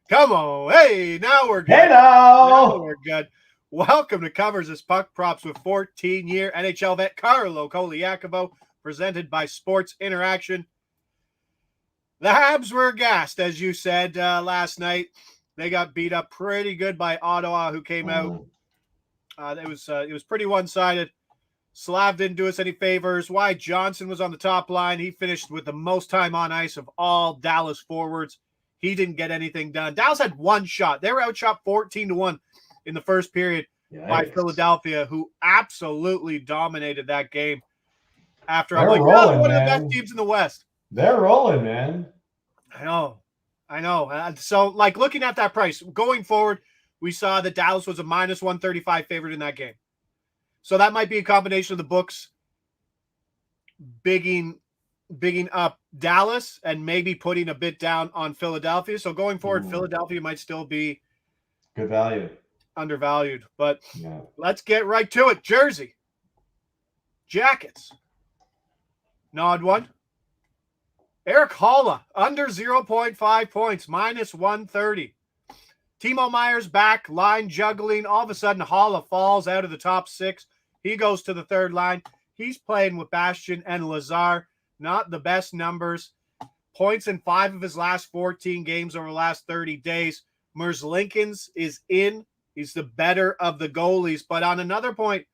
Come on. Hey, now we're good. Hey Now now! we're good. Welcome to Covers This Puck Props with 14-year NHL vet Carlo Colaiacovo, presented by Sports Interaction. The Habs were gassed, as you said last night. They got beat up pretty good by Ottawa, who came out. It was pretty one-sided. Slav didn't do us any favors. Why Johnson was on the top line. He finished with the most time on ice of all Dallas forwards. He didn't get anything done. Dallas had one shot. They were outshot 14-1 in the first period by Philadelphia, who absolutely dominated that game. After They're I'm like, rolling, one man. of the best teams in the West. They're rolling, man. I know. So, like, looking at that price, going forward, we saw that Dallas was a minus 135 favorite in that game. So that might be a combination of the books bigging up Dallas and maybe putting a bit down on Philadelphia. So going forward, Philadelphia might still be good value, undervalued. But let's get right to it. Jersey, Jackets, nod one. Eric Haula, under 0.5 points, minus 130. Timo Meyer's back, line juggling. All of a sudden, Haula falls out of the top six. He goes to the third line. He's playing with Bastian and Lazar. Not the best numbers. Points in 5 of his last 14 games over the last 30 days. Merzlikins is in. He's the better of the goalies. But on another point,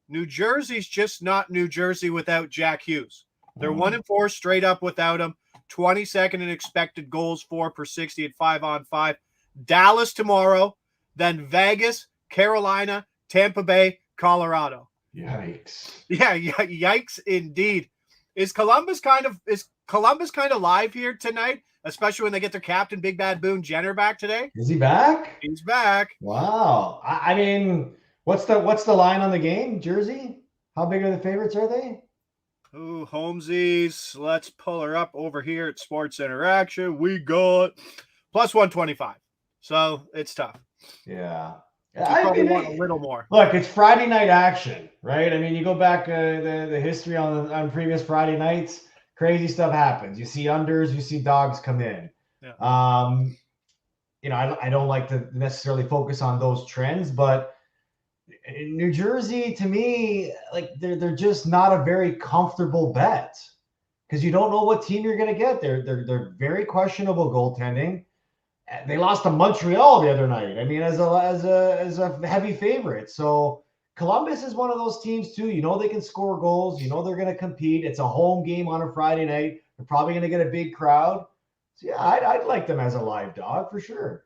New Jersey's just not New Jersey without Jack Hughes. They're 1-4 straight up without him. 22nd in expected goals, 4 per 60 at 5-on-5. Dallas tomorrow, then Vegas, Carolina, Tampa Bay, Colorado. Yikes. Yeah, yikes indeed. Is Columbus kind of live here tonight, especially when they get their captain, Big Bad Boone Jenner, back today? Is he back? He's back. Wow. I mean, what's the line on the game, Jersey? How big are the favorites, are they? Ooh, Holmesies. Let's pull her up over here at Sports Interaction. We got plus 125. So it's tough. Yeah. I probably want a little more. Look, it's Friday night action, right? I mean, you go back the history on previous Friday nights, crazy stuff happens. You see unders, you see dogs come in. Yeah. I don't like to necessarily focus on those trends, but in New Jersey, to me, like they're just not a very comfortable bet because you don't know what team you're going to get. They're very questionable goaltending. They lost to Montreal the other night. I mean, as a heavy favorite. So Columbus is one of those teams too. You know they can score goals. You know they're going to compete. It's a home game on a Friday night. They're probably going to get a big crowd. So yeah, I'd like them as a live dog for sure.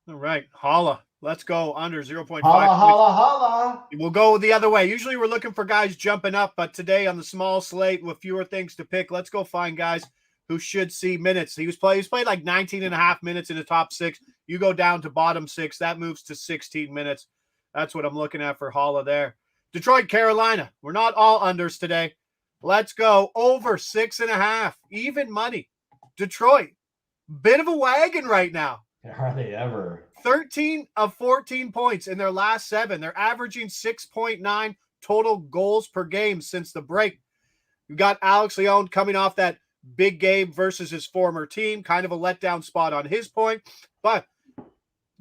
All right, Haula. Let's go under 0.5. Holla. We'll go the other way. Usually we're looking for guys jumping up, but today on the small slate with fewer things to pick, let's go find guys who should see minutes. He's played like 19 and a half minutes in the top 6. You go down to bottom 6, that moves to 16 minutes. That's what I'm looking at for Haula there. Detroit, Carolina. We're not all unders today. Let's go over 6.5. Even money. Detroit. Bit of a wagon right now. Are they ever? 13 of 14 points in their last 7. They're averaging 6.9 total goals per game since the break. You've got Alex Leon coming off that big game versus his former team. Kind of a letdown spot on his point. But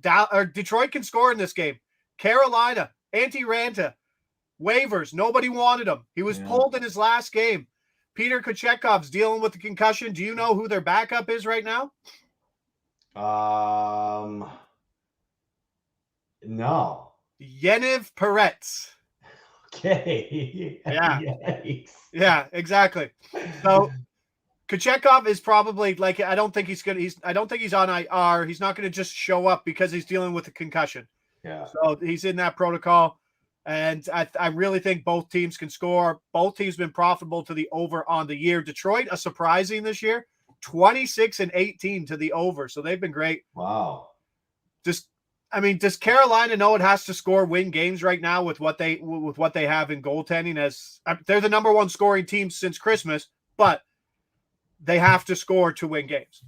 Detroit can score in this game. Carolina, Antti Ranta, waivers. Nobody wanted him. He was pulled in his last game. Peter Kochekov's dealing with the concussion. Do you know who their backup is right now? No. Yaniv Peretz. Okay. Yeah. Yikes. Yeah, exactly. So Kochekov is probably like, I don't think he's on IR. He's not going to just show up because he's dealing with a concussion. Yeah. So he's in that protocol. And I really think both teams can score. Both teams been profitable to the over on the year. Detroit, a surprising this year, 26-18 to the over. So they've been great. Wow. Does Carolina know it has to win games right now with what they have in goaltending? As they're the number 1 scoring team since Christmas, but they have to score to win games.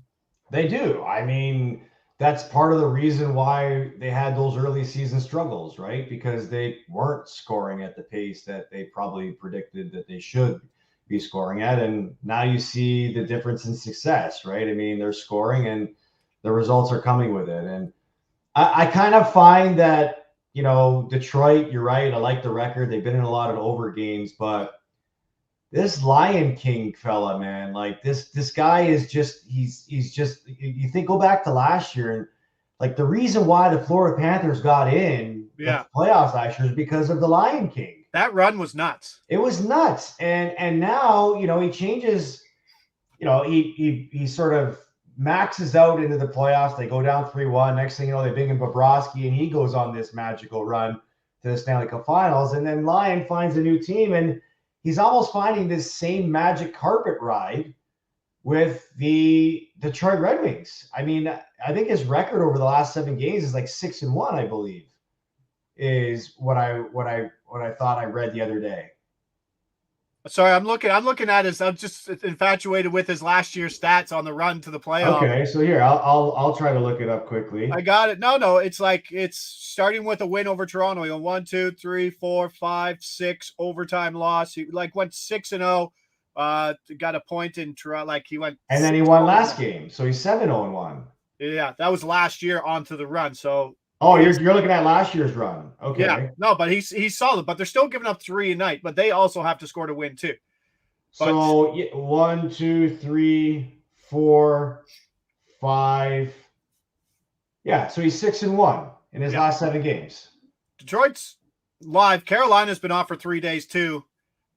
They do. I mean, that's part of the reason why they had those early season struggles, right? Because they weren't scoring at the pace that they probably predicted that they should be scoring at. And now you see the difference in success, right? I mean, they're scoring and the results are coming with it. And I kind of find that, Detroit, you're right. I like the record. They've been in a lot of over games, but this Lion King fella, man, like this guy is just, he's just, you think, go back to last year, and like the reason why the Florida Panthers got in the playoffs last year is because of the Lion King. That run was nuts. It was nuts. And now, he changes, he sort of maxes out into the playoffs. They go down 3-1. Next thing you know, they bring in Bobrovsky, and he goes on this magical run to the Stanley Cup Finals. And then Lion finds a new team, and he's almost finding this same magic carpet ride with the Detroit Red Wings. I mean, I think his record over the last 7 games is like 6-1, I believe, is what I thought I read the other day. Sorry, I'm looking at his. I'm just infatuated with his last year's stats on the run to the playoffs. Okay, so here I'll try to look it up quickly. I got it. No, it's starting with a win over Toronto. He went 1, 2, 3, 4, 5, 6 overtime loss. He went 6-0. Got a point in Toronto. He went, and then he won last game, so he's 7-0-1. Yeah, that was last year onto the run. So. Oh, you're looking at last year's run. Okay. Yeah, no, but he's solid. But they're still giving up 3 a night. But they also have to score to win too. So 1, 2, 3, 4, 5. Yeah, so he's 6-1 in his last 7 games. Detroit's live. Carolina's been off for 3 days too.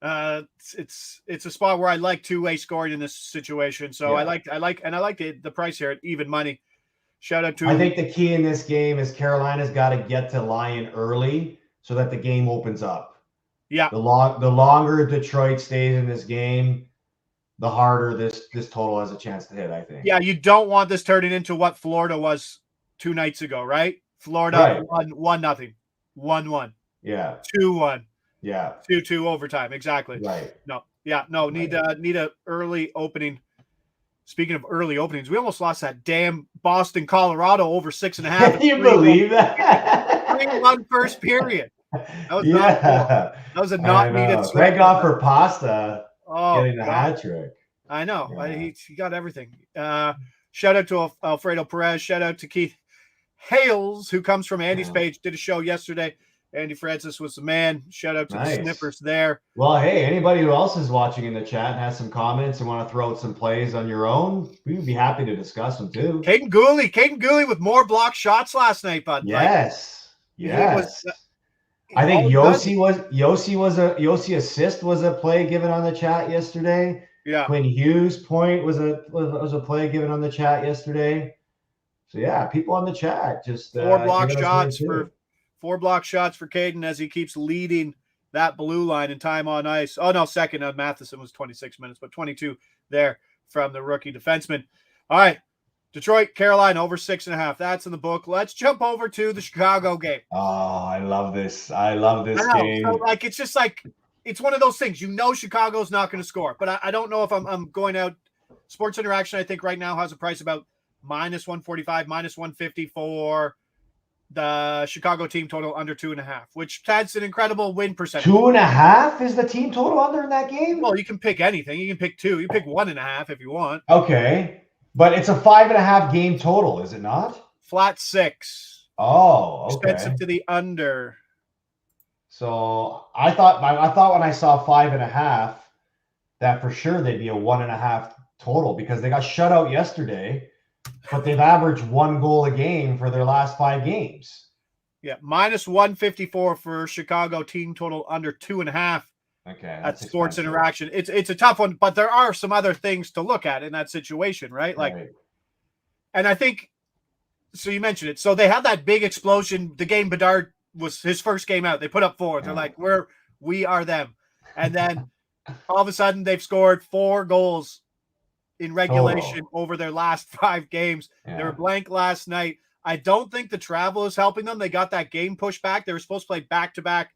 It's a spot where I like two-way scoring in this situation. So I like the price here at even money. Shout out to. I think the key in this game is Carolina's got to get to Lion early so that the game opens up. Yeah. The longer Detroit stays in this game, the harder this total has a chance to hit, I think. Yeah, you don't want this turning into what Florida was 2 nights ago, right? Florida won 1-0, 1-1. Yeah. 2-1. Yeah. 2-2 overtime. Exactly. Right. No. Yeah. No. Need a early opening. Speaking of early openings, we almost lost that damn Boston, Colorado over 6.5. Can you believe that? 3-1 first period. That was not cool. That was a not needed. Thank God for Pasta getting the hat trick. I know. Yeah. He got everything. Shout out to Alfredo Perez. Shout out to Keith Hales, who comes from Andy's page. Did a show yesterday. Andy Francis was the man. Shout out to the Snippers there. Well, hey, anybody who else is watching in the chat and has some comments and want to throw out some plays on your own, we would be happy to discuss them too. Caden Gooley with more block shots last night, bud. Yes. I think Yossi assist was a play given on the chat yesterday. Yeah. Quinn Hughes point was a play given on the chat yesterday. So yeah, people on the chat just 4 block shots for Caden as he keeps leading that blue line in time on ice. Oh, no, second. Matheson was 26 minutes, but 22 there from the rookie defenseman. All right. Detroit, Carolina, over 6.5. That's in the book. Let's jump over to the Chicago game. Oh, I love this. I love this game. So, it's just it's one of those things. Chicago's not going to score. But I don't know if I'm going out. Sports Interaction, I think, right now has a price about -145, -150 for the Chicago team total under 2.5, which adds an incredible win percentage. 2.5 is the team total under in that game? Well, you can pick anything. You can pick 2. You pick 1.5 if you want. Okay. But it's a 5.5 game total, is it not? Flat 6. Oh, okay. Expensive to the under. So I thought when I saw 5.5 that for sure they'd be a 1.5 total because they got shut out yesterday. But they've averaged 1 goal a game for their last 5 games. Yeah, -154 for Chicago team total under 2.5. Okay, that's Sports Interaction. It's a tough one, but there are some other things to look at in that situation, right? And I think so. You mentioned it. So they had that big explosion. The game Bedard was his first game out. They put up 4. They're like, we are them, and then all of a sudden they've scored 4 goals in regulation over their last 5 games. Yeah. They were blank last night. I don't think the travel is helping them. They got that game pushed back. They were supposed to play back-to-back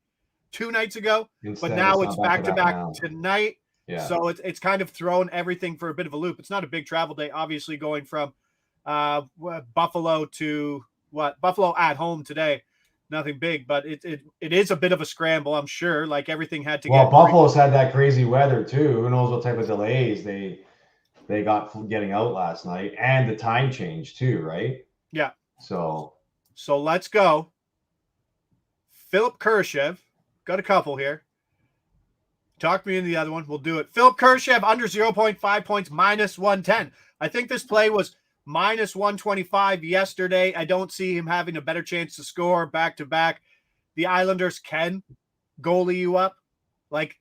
2 nighs ago, but now it's back-to-back tonight. Yeah. So it's kind of thrown everything for a bit of a loop. It's not a big travel day, obviously, going from Buffalo to Buffalo at home today. Nothing big, but it is a bit of a scramble, I'm sure. Everything had to get. Well, Buffalo's had that crazy weather too. Who knows what type of delays they they got getting out last night, and the time change too, right? Yeah. So let's go. Philip Kurashev. Got a couple here. Talk me into the other one. We'll do it. Philip Kurashev under 0.5 points, minus 110. I think this play was minus 125 yesterday. I don't see him having a better chance to score back-to-back. The Islanders can goalie you up. Like,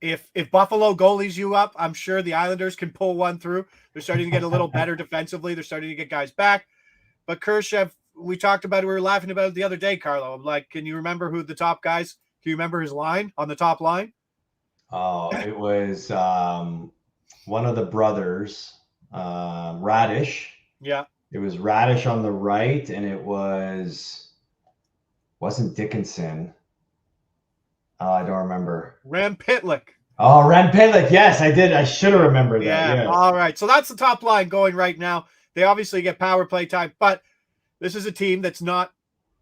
if Buffalo goalies you up, I'm sure the Islanders can pull one through. They're starting to get a little better defensively. They're starting to get guys back. But Kurashev, we talked about it. We were laughing about it the other day, Carlo. I'm like, can you remember who the top guys? Do you remember his line on the top line? Oh, it was one of the brothers, Radish. Yeah. It was Radish on the right, and it wasn't Dickinson. I don't remember. Rem Pitlick. Oh, Rem Pitlick. Yes, I did. I should have remembered that. Yeah. Yes. All right. So that's the top line going right now. They obviously get power play time, but this is a team that's not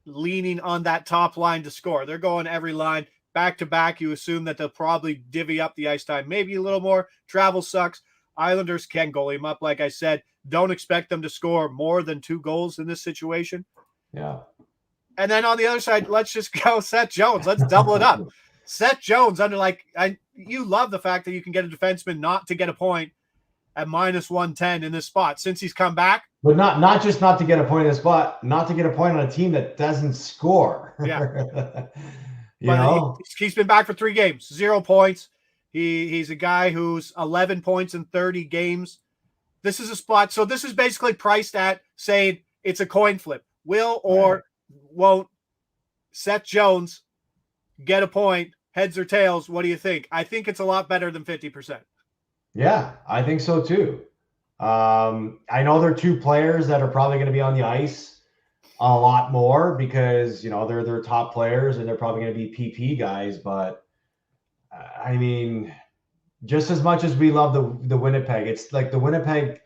leaning on that top line to score. They're going every line back to back. You assume that they'll probably divvy up the ice time, maybe a little more. Travel sucks. Islanders can goalie him up. Like I said, don't expect them to score more than 2 goals in this situation. Yeah. And then on the other side, let's just go Seth Jones. Let's double it up. Seth Jones under you love the fact that you can get a defenseman not to get a point at minus 110 in this spot since he's come back. But not just not to get a point in the spot, not to get a point on a team that doesn't score. Yeah. you he's been back for 3 games, 0 points. He's a guy who's 11 points in 30 games. This is a spot. So this is basically priced at saying it's a coin flip. Will or won't Seth Jones get a point, heads or tails? What do you think? I think it's a lot better than 50%. Yeah, I think so too. I know there are 2 players that are probably going to be on the ice a lot more because, they're top players and they're probably going to be PP guys. But I mean, just as much as we love the Winnipeg, it's like the Winnipeg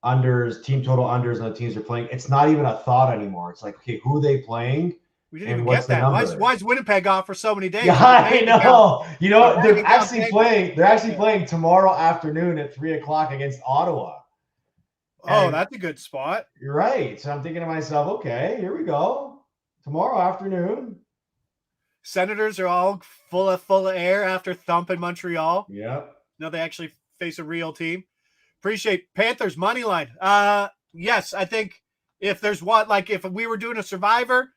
unders, team total unders, and the teams are playing. It's not even a thought anymore. It's like, okay, who are they playing? We didn't even get that. Why is Winnipeg off for so many days? Yeah, I know. They're actually playing. They're actually playing tomorrow afternoon at 3:00 against Ottawa. Oh, that's a good spot. You're right. So I'm thinking to myself, okay, here we go. Tomorrow afternoon. Senators are all full of air after thumping Montreal. Yeah. No, they actually face a real team. Appreciate Panthers money line. Yes, I think if there's one, like if we were doing a survivor,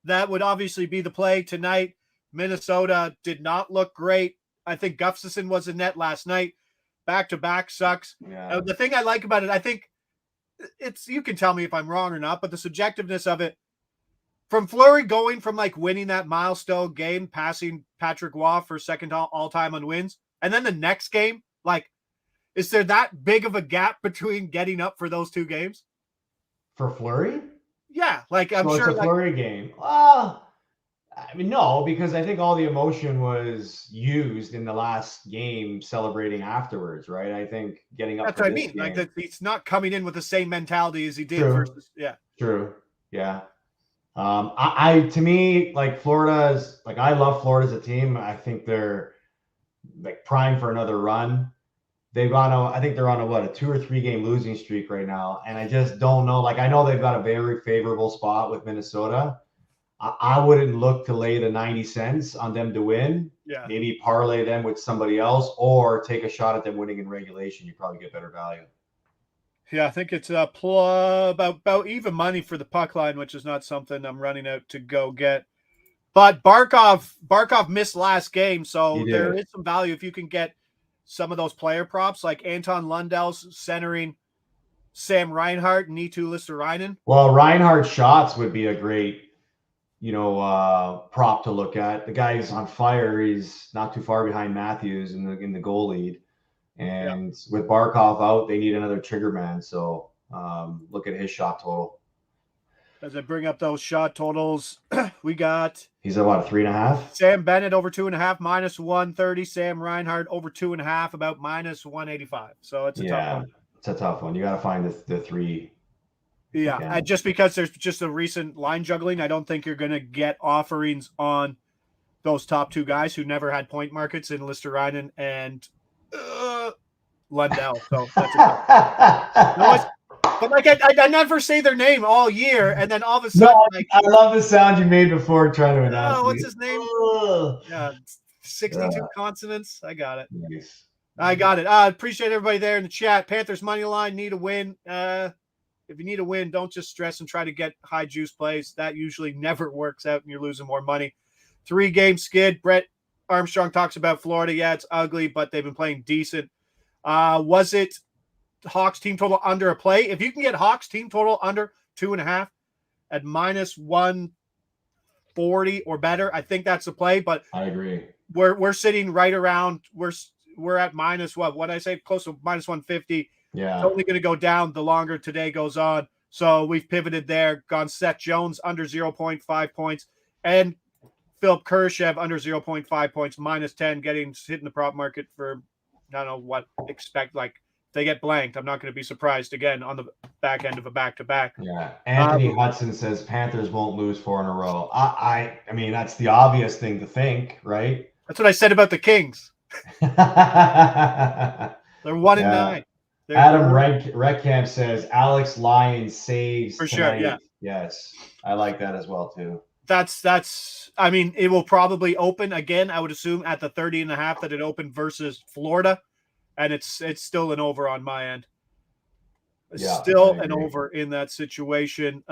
that would obviously be the play tonight. Minnesota did not look great. I think Gustafsson was in net last night. Back-to-back sucks. Yeah. The thing I like about it, I think you can tell me if I'm wrong or not, but the subjectiveness of it, from Fleury going from winning that milestone game, passing Patrick Waugh for second all-time on wins, and then the next game, is there that big of a gap between getting up for those 2 games? For Fleury? Yeah, I'm sure it's a Fleury game. I mean, no, because I think all the emotion was used in the last game, celebrating afterwards, right? I think getting up. That's what I mean. Game, he's not coming in with the same mentality as he did True. versus. Yeah. True. Yeah. To me, Florida's I love Florida as a team. I think they're primed for another run. I think they're on a 2 or 3 game losing streak right now. And I just don't know. I know they've got a very favorable spot with Minnesota. I wouldn't look to lay the 90 cents on them to win. Yeah. Maybe parlay them with somebody else or take a shot at them winning in regulation. You probably get better value. Yeah, I think it's about even money for the puck line, which is not something I'm running out to go get. But Barkov missed last game, so there is some value if you can get some of those player props, like Anton Lundell's centering Sam Reinhart and Eetu Listerainen. Well, Reinhart's shots would be a great, prop to look at. The guy's on fire. He's not too far behind Matthews in the goal lead. And with Barkov out, they need another trigger man. So look at his shot total. As I bring up those shot totals, we got... He's at what, 3.5? Sam Bennett over 2.5, minus 130. Sam Reinhart over 2.5, about minus 185. So it's a tough one. It's a tough one. You got to find the 3. Yeah, and just because there's just a recent line juggling, I don't think you're going to get offerings on those top 2 guys who never had point markets in Listerainen and Lundell. So that's a but like I never say their name all year, and then all of a sudden, I love the sound you made before trying to announce. What's his name? Yeah, 62 consonants. I got it. Nice. I got it. Appreciate everybody there in the chat. Panthers money line, need a win. If you need a win, don't just stress and try to get high juice plays. That usually never works out, and you're losing more money. 3-game skid. Brett Armstrong talks about Florida. Yeah, it's ugly, but they've been playing decent. Was it Hawks team total under a play? If you can get Hawks team total under 2.5 at -140 or better, I think that's the play. But I agree. We're sitting right around. We're at minus what did I say? Close to -150. Yeah. It's only going to go down the longer today goes on. So we've pivoted there, gone Seth Jones under 0.5 points and Philip Kurashev under 0.5 points, -10, hitting the prop market for, I don't know what expect. Like if they get blanked, I'm not going to be surprised again on the back end of a back-to-back. Yeah. Anthony Hudson says Panthers won't lose 4 in a row. I mean, that's the obvious thing to think, right? That's what I said about the Kings. They're 1-9. Adam Reckamp says Alex Lyons saves for tonight. sure. Yeah. Yes, I like that as well too. That's. I mean, it will probably open again. I would assume at the 30.5 that it opened versus Florida, and it's still an over on my end. Still an over in that situation.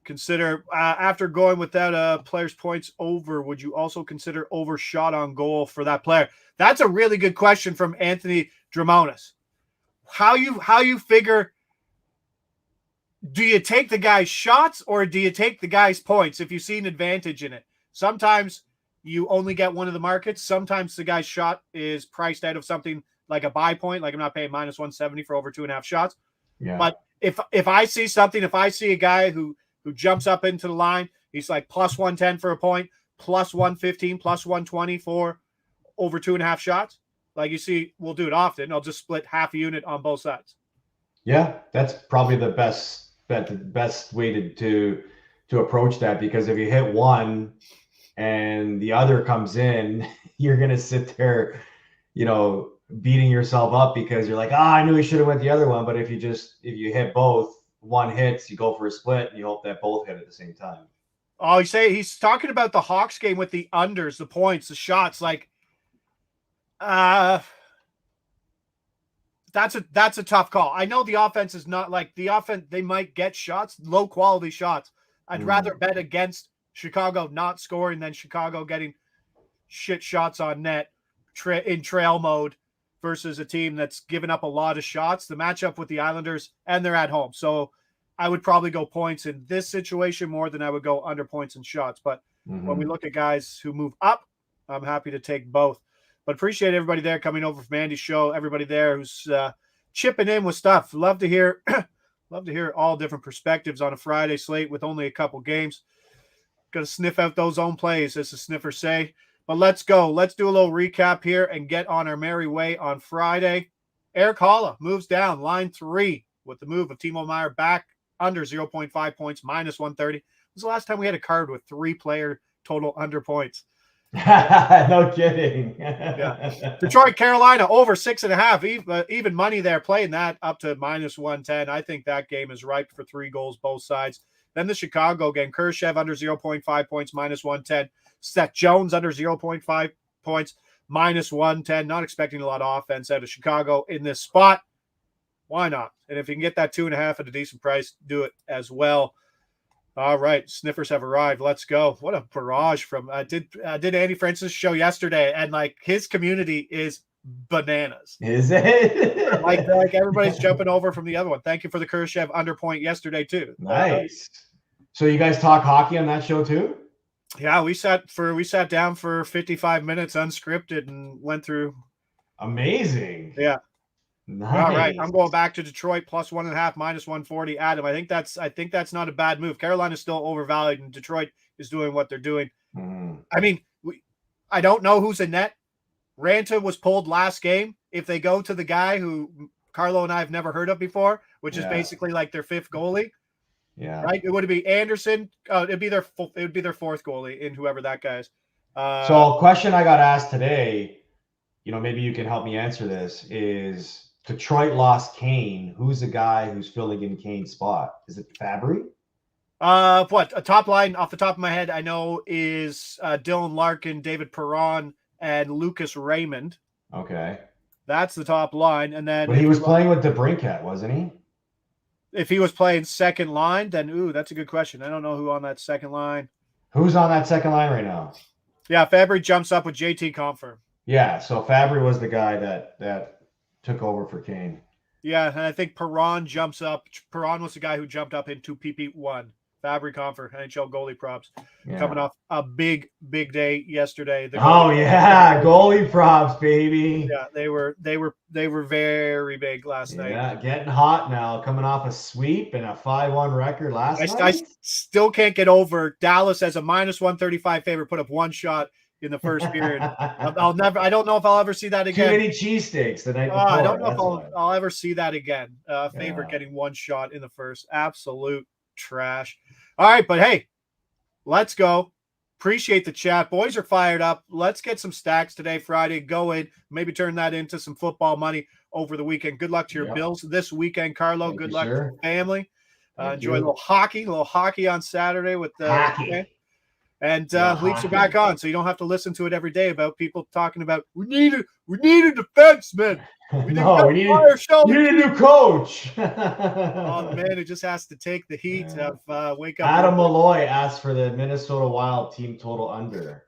Consider after going without a player's points over, would you also consider overshot on goal for that player? That's a really good question from Anthony Dramonis. How you figure? Do you take the guy's shots or do you take the guy's points if you see an advantage in it? Sometimes you only get one of the markets. Sometimes the guy's shot is priced out of something like a buy point. Like I'm not paying -170 for over 2.5 shots. Yeah. But if I see something, if I see a guy who jumps up into the line, he's like +110 for a point, +115, +120 for over 2.5 shots. Like you see, we'll do it often. I'll just split half a unit on both sides. Yeah, that's probably the best way to approach that, because if you hit one and the other comes in, you're gonna sit there, beating yourself up because you're like, I knew he should have went the other one. But if you hit both, one hits, you go for a split, and you hope that both hit at the same time. Oh, he's talking about the Hawks game with the unders, the points, the shots. Like, that's a tough call. I know the offense is not like the offense. They might get shots, low quality shots. I'd rather bet against Chicago not scoring than Chicago getting shit shots on net in trail mode versus a team that's given up a lot of shots. The matchup with the Islanders, and they're at home. So I would probably go points in this situation more than I would go under points and shots. But when we look at guys who move up, I'm happy to take both. But appreciate everybody there coming over from Andy's show. Everybody there who's chipping in with stuff. Love to hear all different perspectives on a Friday slate with only a couple games. Got to sniff out those own plays, as the sniffers say. But let's go. Let's do a little recap here and get on our merry way on Friday. Eric Holla moves down line 3 with the move of Timo Meier back under 0.5 points, -130. This was the last time we had a card with 3-player total under points. No kidding. Yeah. Detroit, Carolina over 6.5. Even money there, playing that up to -110. I think that game is ripe for 3 goals both sides. Then the Chicago game, Kurashev under 0.5 points, -110. Seth Jones under 0.5 points, -110. Not expecting a lot of offense out of Chicago in this spot. Why not? And if you can get that 2.5 at a decent price, do it as well. All right, sniffers have arrived. Let's go. What a barrage from I did Andy Francis' show yesterday, and like his community is bananas. Is it? like everybody's jumping over from the other one. Thank you for the Kurashev under point yesterday too. Nice. So you guys talk hockey on that show too? Yeah, we sat down for 55 minutes unscripted and went through. Amazing. Yeah. Nice. All right, I'm going back to Detroit +1.5, -140. Adam, I think that's not a bad move. Carolina's still overvalued, and Detroit is doing what they're doing. I mean, I don't know who's in net. Ranta was pulled last game. If they go to the guy who Carlo and I have never heard of before, which is basically like their 5th goalie, right? It would be Anderson. It would be their 4th goalie in whoever that guy is. So a question I got asked today. maybe you can help me answer this, is Detroit lost Kane. Who's the guy who's filling in Kane's spot? Is it Fabry? What a top line off the top of my head I know is Dylan Larkin, David Perron, and Lucas Raymond. Okay. That's the top line. And then but he was playing with DeBrincat, wasn't he? If he was playing second line, then that's a good question. I don't know who on that second line. Who's on that second line right now? Yeah, Fabry jumps up with JT Compher. Yeah, so Fabry was the guy that took over for Kane. Yeah, and I think Perron jumps up. Perron was the guy who jumped up into PP1. Fabry Compher, NHL goalie props. Yeah. Coming off a big day yesterday. Goalie props, baby. Yeah, they were very big last night. Yeah, getting hot now, coming off a sweep and a 5-1 record last night. I still can't get over Dallas as a -135 favorite put up one shot in the first period. I don't know if I'll ever see that again. Too many cheesesteaks the night before. I don't know if I'll ever see that again. Favorite getting one shot in the first. Absolute trash. All right, but hey, let's go. Appreciate the chat. Boys are fired up. Let's get some stacks today, Friday. Go in, maybe turn that into some football money over the weekend. Good luck to your Bills this weekend, Carlo. Good luck to the family. Enjoy a little hockey on Saturday with the hockey. And Leafs are back on, so you don't have to listen to it every day about people talking about we need a defenseman. We need a new coach. Oh man, it just has to take the heat of wake up. Adam Malloy asked for the Minnesota Wild team total under.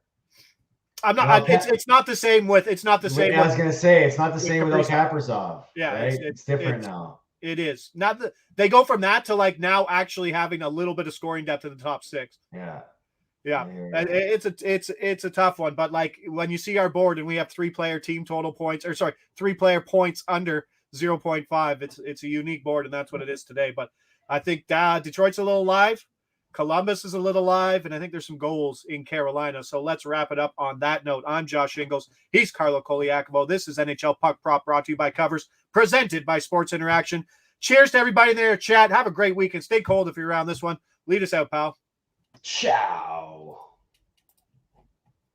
I'm not. It's not the same with. It's not the same. I was gonna say it's not the same without Kaprizov. Yeah, right? It's different now. It is not that they go from that to like now actually having a little bit of scoring depth in the top six. Yeah, it's a tough one, but like when you see our board and we have 3-player team total points, 3-player points under 0.5, it's a unique board, and that's what it is today. But I think Detroit's a little live, Columbus is a little live, and I think there's some goals in Carolina. So let's wrap it up on that note. I'm Josh Ingles. He's Carlo Colaiacovo. This is NHL Puck Prop, brought to you by Covers, presented by Sports Interaction. Cheers to everybody in there, chat. Have a great weekend. Stay cold if you're around this one. Lead us out, pal. Ciao.